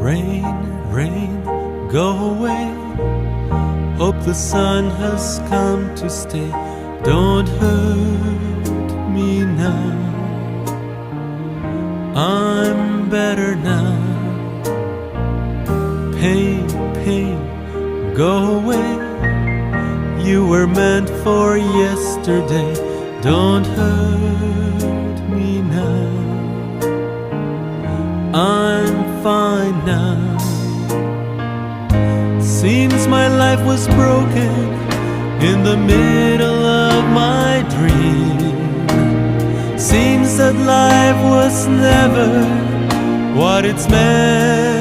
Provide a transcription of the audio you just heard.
Rain, rain, go away. Hope the sun has come to stay. Don't hurt me now. I'm better now. Pain, pain, go away. You were meant for yesterday. Don't hurt me now. I'm fine now. Seems my life was broken in the middle of my dream. Seems that life was never what it's meant